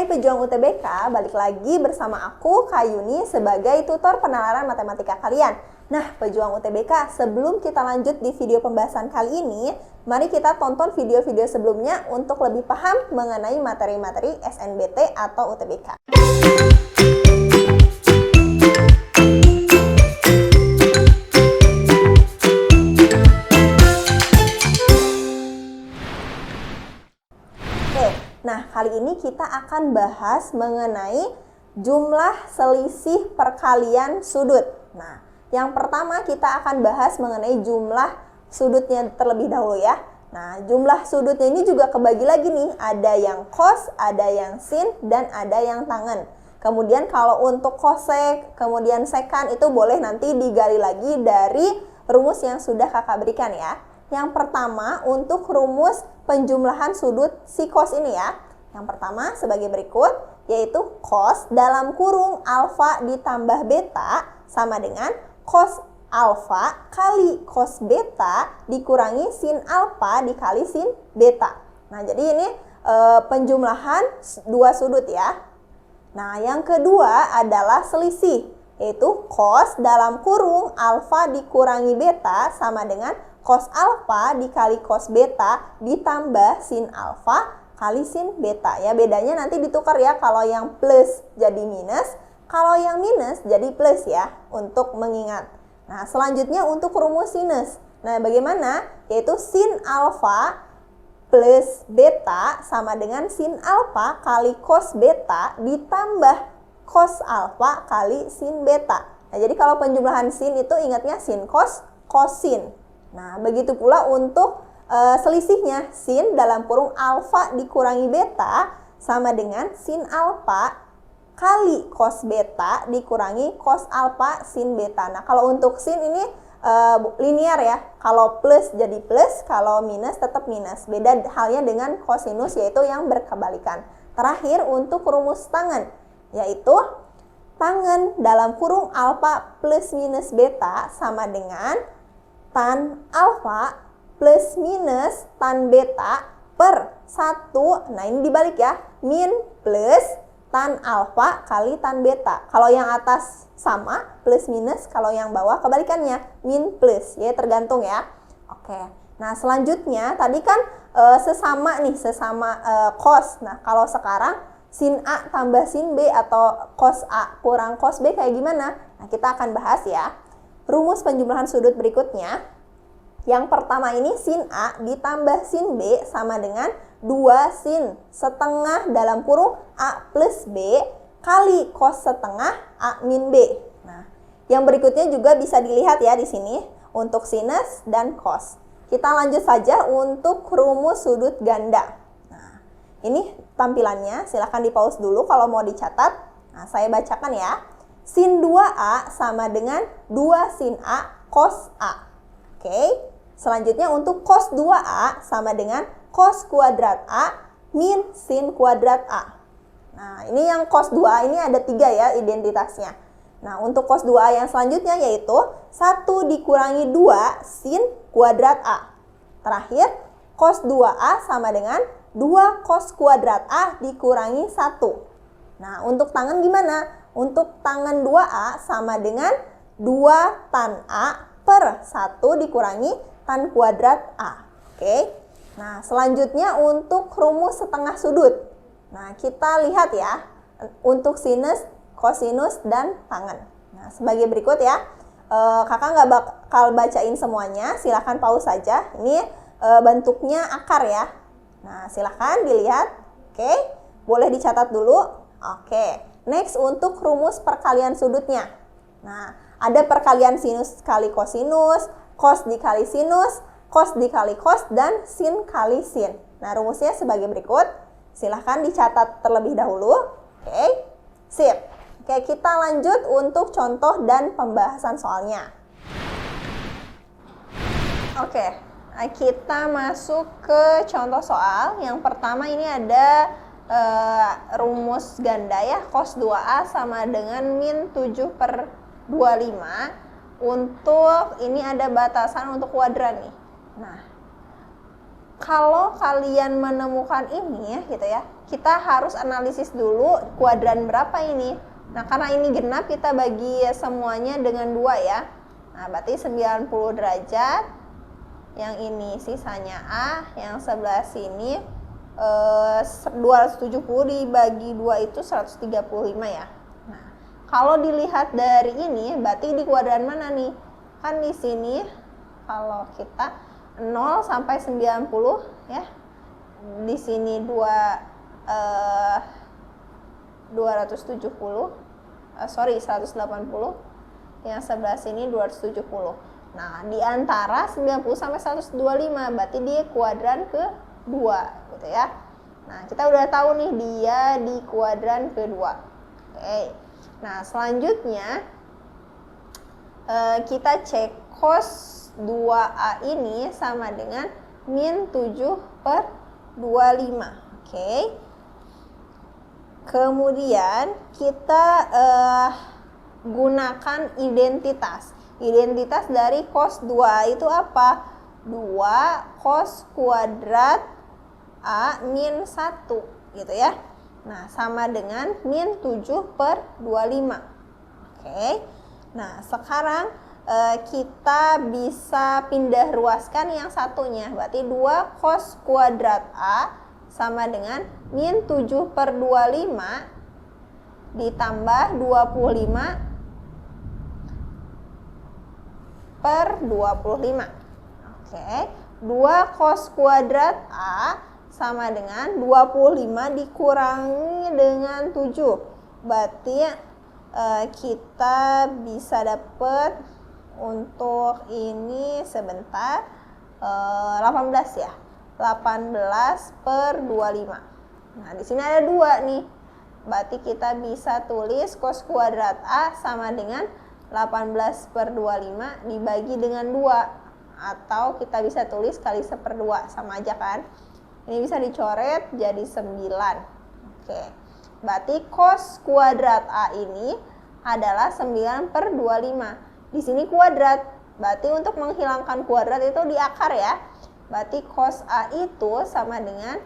Hai pejuang UTBK, balik lagi bersama aku, Kak Yuni, sebagai tutor penalaran matematika kalian. Nah, pejuang UTBK, sebelum kita lanjut di video pembahasan kali ini, mari kita tonton video-video sebelumnya untuk lebih paham mengenai materi-materi SNBT atau UTBK. Nah, kali ini kita akan bahas mengenai jumlah selisih perkalian sudut. Nah, yang pertama kita akan bahas mengenai jumlah sudutnya terlebih dahulu ya. Nah, jumlah sudutnya ini juga kebagi lagi nih, ada yang cos, ada yang sin, dan ada yang tangen. Kemudian kalau untuk kosek, kemudian sekan itu boleh nanti digali lagi dari rumus yang sudah kakak berikan ya. Yang pertama untuk rumus penjumlahan sudut si cos ini ya. Yang pertama sebagai berikut, yaitu cos dalam kurung alfa ditambah beta sama dengan cos alfa kali cos beta dikurangi sin alfa dikali sin beta. Nah, jadi ini penjumlahan dua sudut ya. Nah, yang kedua adalah selisih, yaitu cos dalam kurung alfa dikurangi beta sama dengan cos alfa dikali cos beta ditambah sin alfa kali sin beta ya. Bedanya nanti ditukar ya, kalau yang plus jadi minus, kalau yang minus jadi plus ya, untuk mengingat. Nah, selanjutnya untuk rumus sinus. Nah, bagaimana? Yaitu sin alfa plus beta sama dengan sin alfa kali cos beta ditambah cos alfa kali sin beta. Nah, jadi kalau penjumlahan sin itu ingatnya sin cos, cosin. Nah, begitu pula untuk selisihnya, sin dalam kurung alfa dikurangi beta sama dengan sin alfa kali cos beta dikurangi cos alfa sin beta. Nah, kalau untuk sin ini linear ya, kalau plus jadi plus, kalau minus tetap minus. Beda halnya dengan kosinus, yaitu yang berkebalikan. Terakhir untuk rumus tangen, yaitu tangen dalam kurung alfa plus minus beta sama dengan tan alfa plus minus tan beta per 1. Nah, ini dibalik ya. Min plus tan alfa kali tan beta. Kalau yang atas sama plus minus, kalau yang bawah kebalikannya min plus. Ya, tergantung ya. Oke. Nah, selanjutnya tadi kan sesama nih, sesama cos. Nah, kalau sekarang sin A tambah sin B atau cos A kurang cos B kayak gimana? Nah, kita akan bahas ya. Rumus penjumlahan sudut berikutnya. Yang pertama ini sin A ditambah sin B sama dengan 2 sin setengah dalam kurung A plus B kali cos setengah A min B. Nah, yang berikutnya juga bisa dilihat ya di sini untuk sinus dan cos. Kita lanjut saja untuk rumus sudut ganda. Nah, ini tampilannya, silahkan di pause dulu kalau mau dicatat. Nah, saya bacakan ya. Sin 2A sama dengan 2 sin A cos A. Oke. Selanjutnya untuk cos 2A sama dengan cos kuadrat A min sin kuadrat A. Nah, ini yang cos 2A ini ada 3 ya identitasnya. Nah, untuk cos 2A yang selanjutnya yaitu 1 dikurangi 2 sin kuadrat A. Terakhir, cos 2A sama dengan 2 cos kuadrat A dikurangi 1. Nah, untuk tangen gimana? Untuk tangen 2A sama dengan 2 tan A per 1 dikurangi tan kuadrat A. Oke. Nah, selanjutnya untuk rumus setengah sudut. Nah, kita lihat ya untuk sinus, kosinus, dan tangen. Nah, sebagai berikut ya. Kakak nggak bakal bacain semuanya, silahkan pause saja. Ini bentuknya akar ya. Nah, silahkan dilihat. Oke. Boleh dicatat dulu. Oke. Next untuk rumus perkalian sudutnya. Nah, ada perkalian sinus kali kosinus, cos dikali sinus, cos dikali cos, dan sin kali sin. Nah, rumusnya sebagai berikut. Silahkan dicatat terlebih dahulu. Oke, sip. Oke, kita lanjut untuk contoh dan pembahasan soalnya. Oke, kita masuk ke contoh soal. Yang pertama ini ada rumus ganda ya, cos 2A sama dengan min 7/25. Untuk ini ada batasan untuk kuadran nih. Nah, kalau kalian menemukan ini gitu ya, kita harus analisis dulu kuadran berapa ini. Nah, karena ini genap, kita bagi semuanya dengan 2 ya. Nah, berarti 90 derajat. Yang ini sisanya A, yang sebelah sini 270 dibagi 2 itu 135 ya. Nah, kalau dilihat dari ini, berarti di kuadran mana nih? Kan di sini kalau kita 0 sampai 90 ya. Di sini 180. Yang sebelah sini 270. Nah, di antara 90 sampai 125 berarti dia kuadran kedua gitu ya. Nah, kita udah tahu nih dia di kuadran kedua. Oke. Nah, selanjutnya kita cek cos 2A ini sama dengan min 7/25. Oke. Kemudian kita gunakan identitas. Identitas dari cos 2A itu apa? 2 cos kuadrat A min 1 gitu ya. Nah, sama dengan min 7/25. Oke. Nah, sekarang kita bisa pindah ruaskan yang satunya. Berarti 2 cos kuadrat A sama dengan min 7/25 ditambah 25/25. Oke. 2 cos kuadrat A sama dengan 25 dikurangi dengan 7. Berarti kita bisa dapat untuk ini sebentar 18 ya. 18/25. Nah, di sini ada 2 nih. Berarti kita bisa tulis cos kuadrat A sama dengan 18/25 dibagi dengan 2. Atau kita bisa tulis kali 1/2, sama aja kan? Ini bisa dicoret jadi 9. Oke. Berarti cos kuadrat A ini adalah 9/25. Di sini kuadrat. Berarti untuk menghilangkan kuadrat itu di akar ya. Berarti cos A itu sama dengan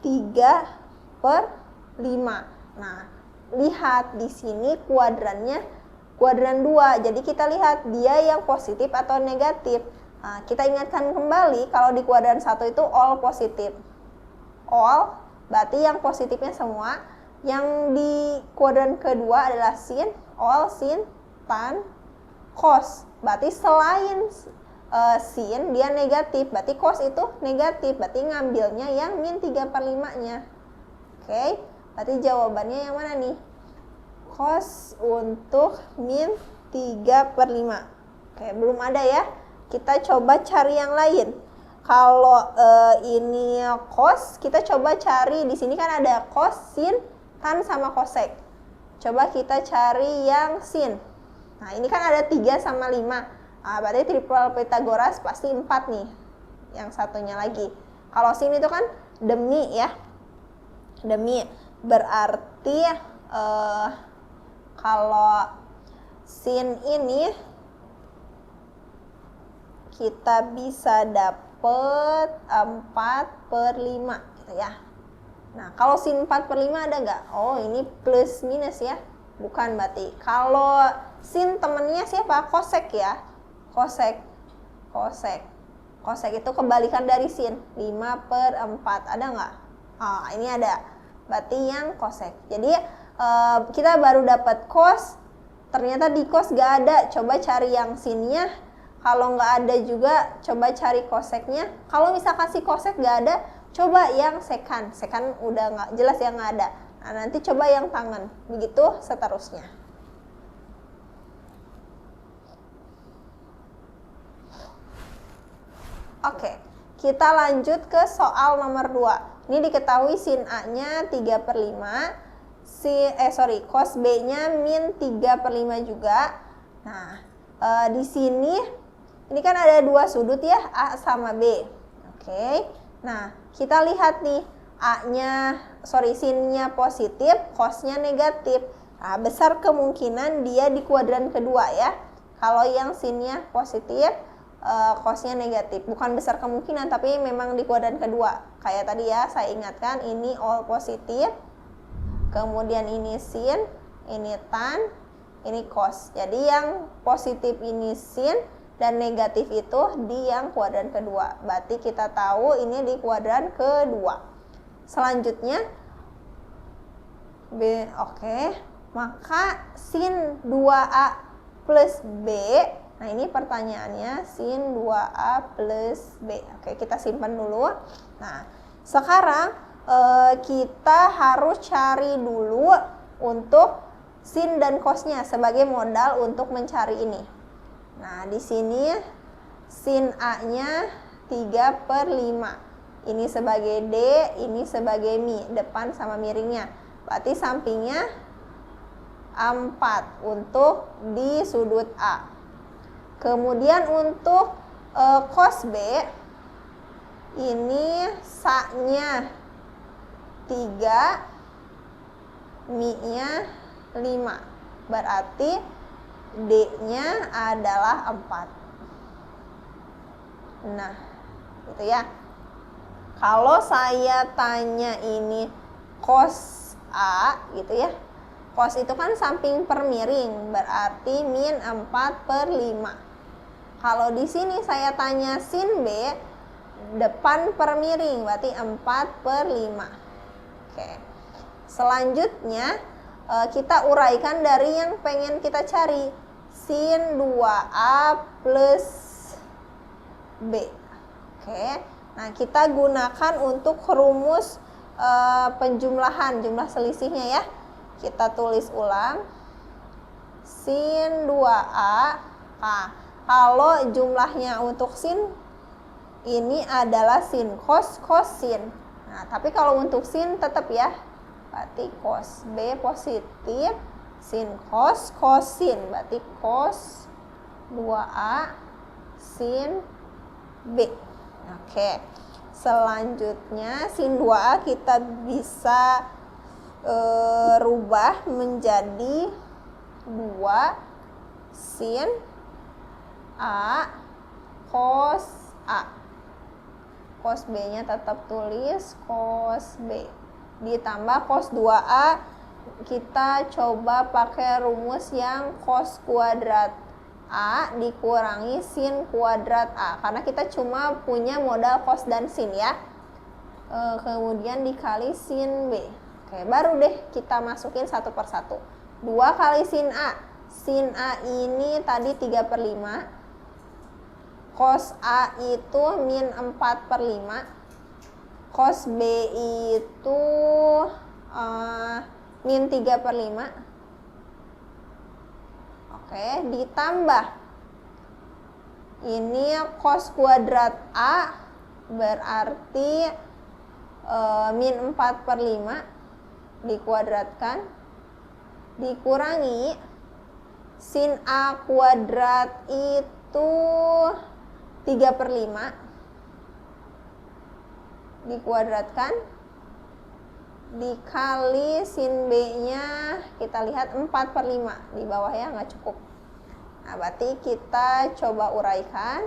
3/5. Nah, lihat di sini kuadrannya kuadran 2. Jadi kita lihat dia yang positif atau negatif. Nah, kita ingatkan kembali kalau di kuadran 1 itu all positif. All berarti yang positifnya semua. Yang di kuadran kedua adalah sin, all, sin, tan, cos. Berarti selain sin dia negatif, berarti cos itu negatif, berarti ngambilnya yang min 3/5-nya. Oke, berarti jawabannya yang mana nih? Cos untuk min 3/5. Oke, belum ada ya. Kita coba cari yang lain. Kalau ini cos, kita coba cari di sini kan ada cos, sin, tan sama cosec. Coba kita cari yang sin. Nah, ini kan ada 3 sama 5. Nah, berarti triple Pythagoras pasti 4 nih. Yang satunya lagi. Kalau sin itu kan demi ya. Demi. Berarti kalau sin ini kita bisa dapet 4/5 gitu ya. Nah, kalau sin 4/5 ada nggak? Oh, ini plus minus ya. Bukan berarti. Kalau sin temennya siapa? Cosec ya. Cosec itu kebalikan dari sin. 5/4. Ada nggak? Oh, ini ada. Berarti yang cosec. Jadi kita baru dapat cos. Ternyata di cos nggak ada. Coba cari yang sinnya. Kalau nggak ada juga, coba cari cosecnya. Kalau misalkan si cosec nggak ada, coba yang secant. Secant udah nggak jelas yang nggak ada. Nah, nanti coba yang tangan. Begitu seterusnya. Oke, kita lanjut ke soal nomor 2. Ini diketahui sin A-nya 3/5. Cos B-nya min 3/5 juga. Nah, di sini ini kan ada 2 sudut ya, A sama B. Oke. Nah, kita lihat nih, sinnya positif, cosnya negatif. Nah, besar kemungkinan dia di kuadran kedua ya. Kalau yang sinnya positif, cosnya negatif. Bukan besar kemungkinan, tapi memang di kuadran kedua. Kayak tadi ya, saya ingatkan ini all positif, kemudian ini sin, ini tan, ini cos. Jadi yang positif ini sin dan negatif itu di yang kuadran kedua. Berarti kita tahu ini di kuadran kedua. Selanjutnya B, oke. Maka sin 2A plus B. Nah, ini pertanyaannya sin 2A plus B. Oke, kita simpan dulu. Nah, sekarang kita harus cari dulu untuk sin dan cosnya sebagai modal untuk mencari ini. Nah, di sini sin A-nya 3/5. Ini sebagai D, ini sebagai mi, depan sama miringnya. Berarti sampingnya 4 untuk di sudut A. Kemudian untuk cos B, ini sa-nya 3, mi-nya 5. Berarti D-nya adalah 4. Nah, gitu ya. Kalau saya tanya ini cos A gitu ya. Cos itu kan samping per miring, berarti min 4/5. Kalau di sini saya tanya sin B, depan per miring, berarti 4/5. Oke. Selanjutnya kita uraikan dari yang pengen kita cari, sin 2A plus B. Oke. Nah, kita gunakan untuk rumus penjumlahan, jumlah selisihnya ya. Kita tulis ulang. Sin 2A. Nah, kalau jumlahnya untuk sin ini adalah sin cos, cos sin. Nah, tapi kalau untuk sin tetap ya. Berarti cos B positif, sin cos, cos sin. Berarti cos 2A sin B. Oke. Selanjutnya sin 2A kita bisa rubah menjadi 2 sin A cos A. Cos B-nya tetap tulis cos B. Ditambah cos 2A, kita coba pakai rumus yang cos kuadrat A dikurangi sin kuadrat A. Karena kita cuma punya modal cos dan sin ya. Kemudian dikali sin B. Oke, baru deh kita masukin satu per satu. 2 kali sin A. Sin A ini tadi 3/5. Cos A itu min 4/5. Cos B itu min 3/5. Oke, ditambah ini cos kuadrat A berarti min 4/5 dikuadratkan dikurangi sin A kuadrat itu 3/5 dikuadratkan dikali sin B-nya, kita lihat 4/5 di bawah ya, nggak cukup. Nah, berarti kita coba uraikan.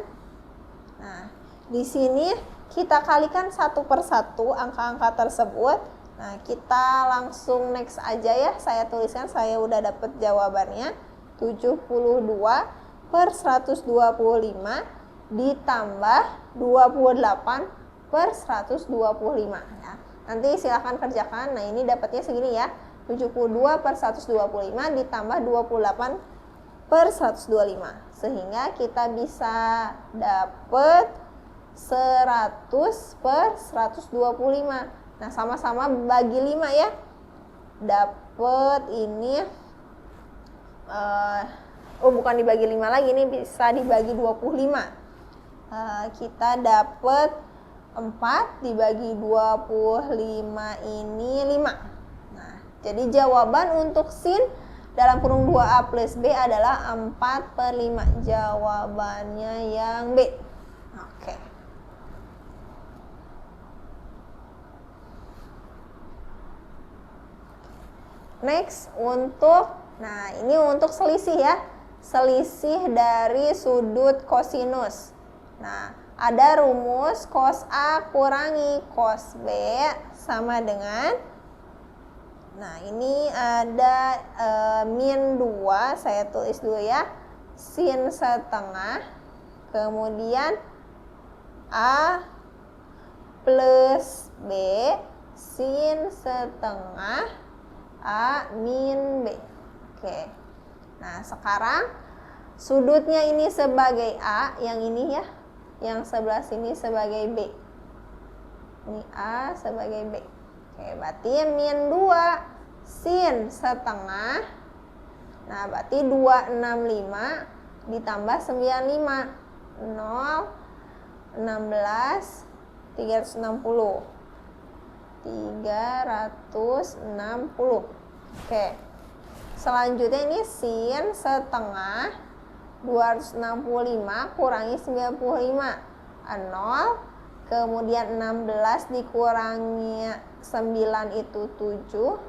Nah, di sini kita kalikan satu per satu angka-angka tersebut. Nah, kita langsung next aja ya. Saya tuliskan, saya udah dapet jawabannya. 72/125 ditambah 28/125 ya. Nanti silahkan kerjakan. Nah, ini dapatnya segini ya. 72/125 ditambah 28/125. Sehingga kita bisa dapat 100/125. Nah, sama-sama bagi 5 ya. Dapat ini bukan dibagi 5 lagi, ini bisa dibagi 25. Kita dapat 4 dibagi 25 ini 5. Nah, jadi jawaban untuk sin dalam kurung 2A plus B adalah 4/5. Jawabannya yang B. Oke. Next untuk, nah ini untuk selisih ya. Selisih dari sudut kosinus. Nah, ada rumus cos A kurangi cos B sama dengan, nah ini ada min 2, saya tulis dulu ya, sin setengah, kemudian A plus B sin setengah A min B. Oke. Nah, sekarang sudutnya ini sebagai A, yang ini ya, yang sebelah sini sebagai B. Ini A sebagai B. Oke, berarti min 2 sin setengah. Nah, berarti 265 ditambah 95. 0, 16, 360. 360. Oke. Selanjutnya ini sin setengah 265 kurangi 95. 0, kemudian 16 dikurangi 9 itu 7.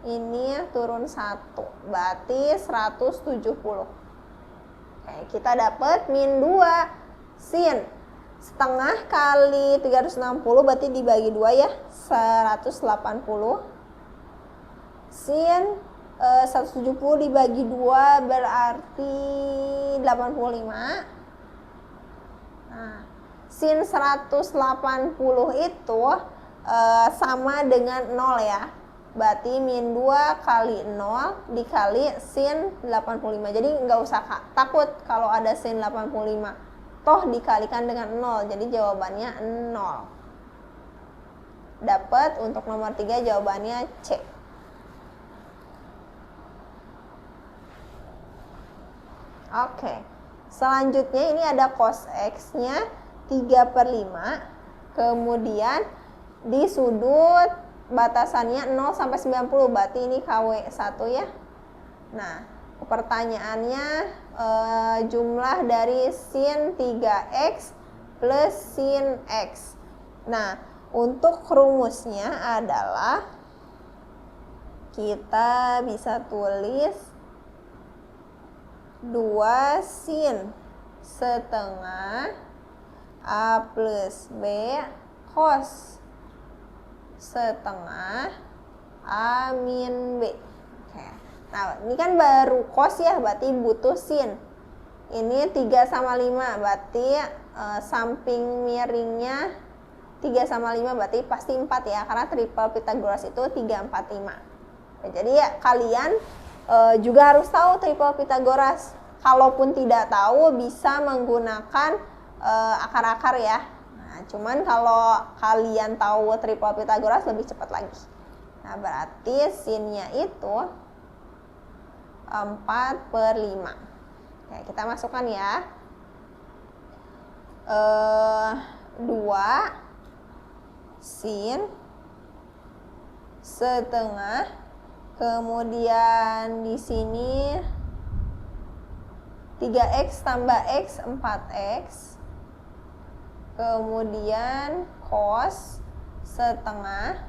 Ini turun 1, berarti 170. Oke, kita dapat min 2 sin setengah kali 360 berarti dibagi 2 ya, 180. Sin 170 dibagi 2 berarti 85. Nah, sin 180 itu sama dengan 0 ya. Berarti min 2 kali 0 dikali sin 85. Jadi nggak usah takut kalau ada sin 85. Toh dikalikan dengan 0. Jadi jawabannya 0. Dapat untuk nomor 3 jawabannya C. Oke. Selanjutnya ini ada cos X-nya 3/5. Kemudian di sudut batasannya 0 sampai 90, berarti ini KW1 ya. Nah, pertanyaannya jumlah dari sin 3X plus sin X. Nah, untuk rumusnya adalah kita bisa tulis 2 sin setengah A plus B cos setengah A min B. Oke. Nah, ini kan baru cos ya, berarti butuh sin. Ini 3/5, berarti samping miringnya 3/5, berarti pasti 4 ya, karena triple Pythagoras itu 3, 4, 5. Nah, jadi ya kalian juga harus tahu triple Pythagoras. Kalaupun tidak tahu bisa menggunakan akar-akar ya. Nah, cuman kalau kalian tahu triple Pythagoras lebih cepat lagi. Nah, berarti sinnya itu 4/5. Oke, kita masukkan ya. 2 sin setengah, kemudian di sini 3x tambah x 4x, kemudian cos setengah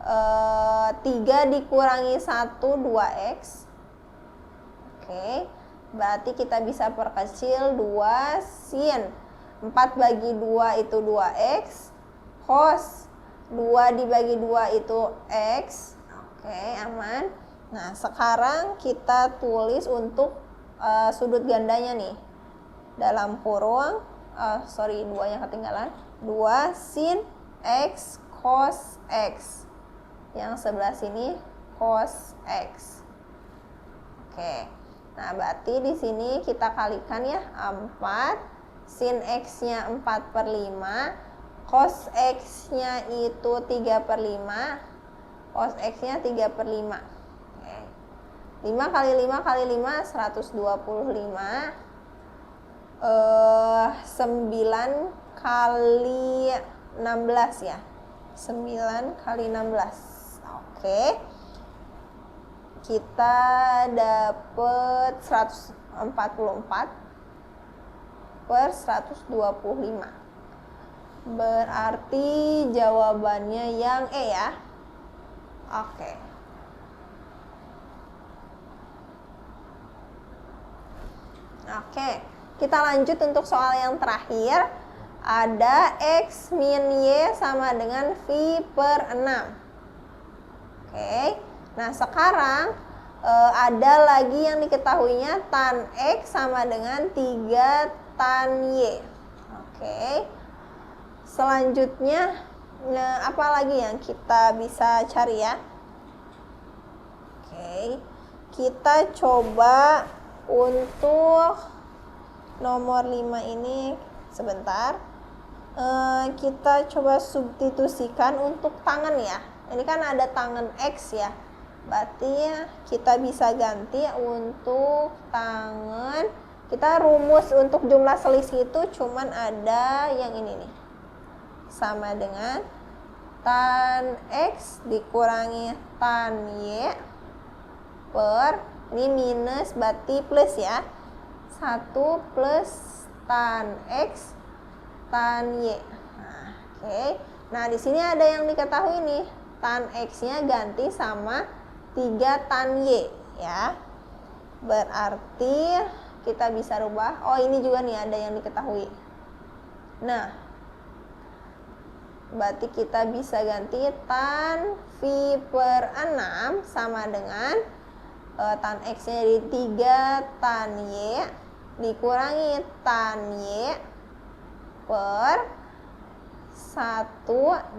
3 dikurangi 1 2x. Oke, berarti kita bisa perkecil 2 sin 4 bagi 2 itu 2x, cos 2 dibagi 2 itu x. Oke, aman. Nah, sekarang kita tulis untuk sudut gandanya nih. Dalam kurung, 2-nya ketinggalan. 2 sin x cos x. Yang sebelah sini cos x. Oke. Nah, berarti di sini kita kalikan ya, 4 sin x-nya 4/5, cos x-nya itu 3/5, cos x-nya 3/5. Oke. 5 kali 5 kali 5 125. 9 kali 16 ya. 9 kali 16. Oke. Kita dapat 144 per 125. Berarti jawabannya yang E ya. Oke. Oke. Kita lanjut untuk soal yang terakhir. Ada X min Y sama dengan V per 6. Oke, nah sekarang ada lagi yang diketahuinya tan X sama dengan 3 tan Y. Oke, selanjutnya apa lagi yang kita bisa cari ya? Oke, kita coba untuk nomor 5 ini sebentar. Kita coba substitusikan untuk tangan ya. Ini kan ada tangan X ya. Berarti kita bisa ganti untuk tangan. Kita rumus untuk jumlah selisih itu cuman ada yang ini nih. Sama dengan tan X dikurangi tan Y per, ini minus berarti plus ya. 1 plus tan X tan Y. Nah, oke. Nah, di sini ada yang diketahui nih. Tan X-nya ganti sama 3 tan Y ya. Berarti kita bisa rubah. Oh, ini juga nih ada yang diketahui. Nah, berarti kita bisa ganti tan V per 6 sama dengan tan X-nya jadi 3 tan Y dikurangi tan Y per 1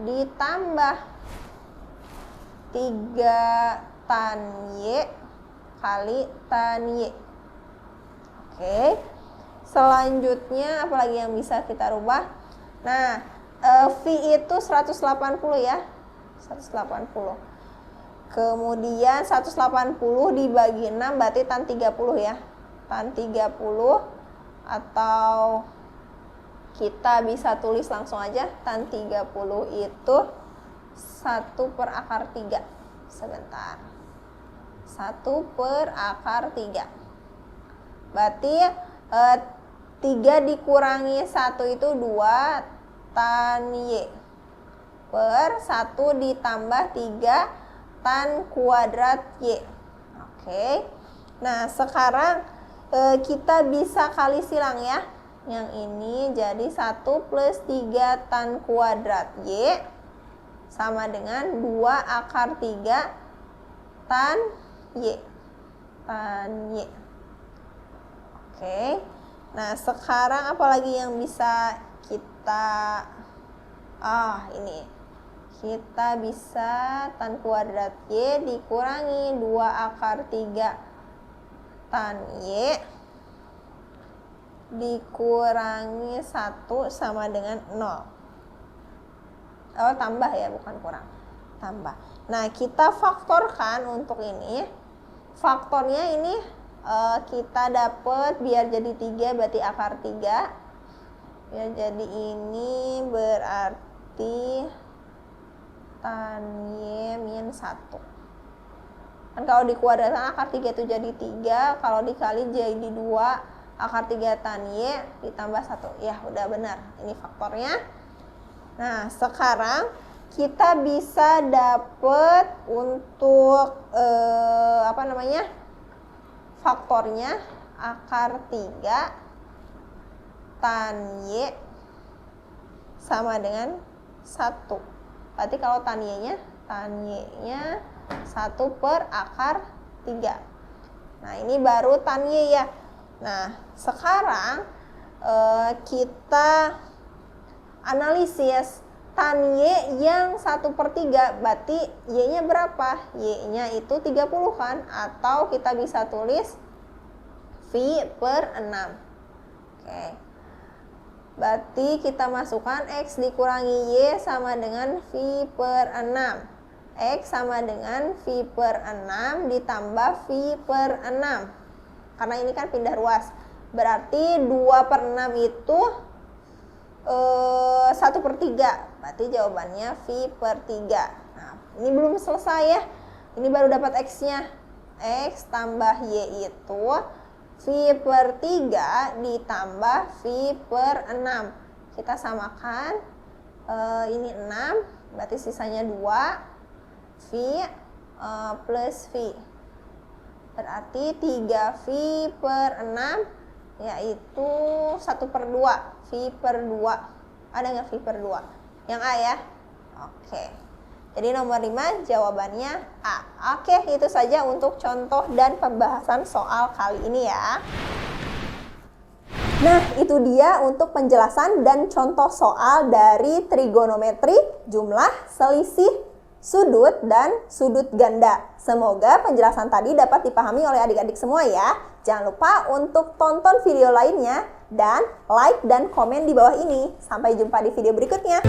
ditambah 3 tan Y kali tan Y. Oke, selanjutnya apalagi yang bisa kita rubah? Nah, V itu 180 ya, 180. Kemudian 180 dibagi 6 berarti tan 30 ya, tan 30, atau kita bisa tulis langsung aja tan 30 itu 1 per akar 3. Sebentar. 1 per akar 3. Berarti 3 dikurangi 1 itu 2 tan Y per 1 ditambah 3 tan kuadrat Y. Oke. Nah, sekarang kita bisa kali silang ya. Yang ini jadi 1 plus 3 tan kuadrat Y sama dengan 2 akar 3 tan Y. Tan Y. Oke. Nah, sekarang apalagi yang bisa kita ini. Kita bisa tan kuadrat Y dikurangi 2 akar 3 tan Y dikurangi 1 sama dengan 0. Oh, tambah ya, bukan kurang. Tambah. Nah, kita faktorkan untuk ini. Faktornya ini kita dapat biar jadi 3 berarti akar 3. Biar jadi ini berarti tan Y min 1. Kan kalau dikuadratkan akar 3 itu jadi 3, kalau dikali jadi 2 akar 3 tan Y ditambah 1. Ya, udah benar. Ini faktornya. Nah, sekarang kita bisa dapat untuk faktornya akar 3 tan Y sama dengan 1. Berarti kalau tan Y-nya 1 per akar 3. Nah, ini baru tan Y ya. Nah, sekarang kita analisis tan Y yang 1 per 3, berarti Y-nya berapa? Y-nya itu 30 kan? Atau kita bisa tulis V per 6. Oke. Berarti kita masukkan X dikurangi Y sama dengan V per 6. X sama dengan V per 6 ditambah V per 6. Karena ini kan pindah ruas. Berarti 2 per 6 itu 1 per 3. Berarti jawabannya V per 3. Nah, ini belum selesai ya. Ini baru dapat X-nya. X tambah Y itu V per 3 ditambah V per 6. Kita samakan. Ini 6. Berarti sisanya 2. V plus V. Berarti 3V per 6 yaitu 1/2, V/2. Ada nggak V/2? Yang A ya? Oke. Jadi nomor 5 jawabannya A. Oke, itu saja untuk contoh dan pembahasan soal kali ini ya. Nah, itu dia untuk penjelasan dan contoh soal dari trigonometri, jumlah, selisih, sudut, dan sudut ganda. Semoga penjelasan tadi dapat dipahami oleh adik-adik semua ya. Jangan lupa untuk tonton video lainnya dan like dan komen di bawah ini. Sampai jumpa di video berikutnya.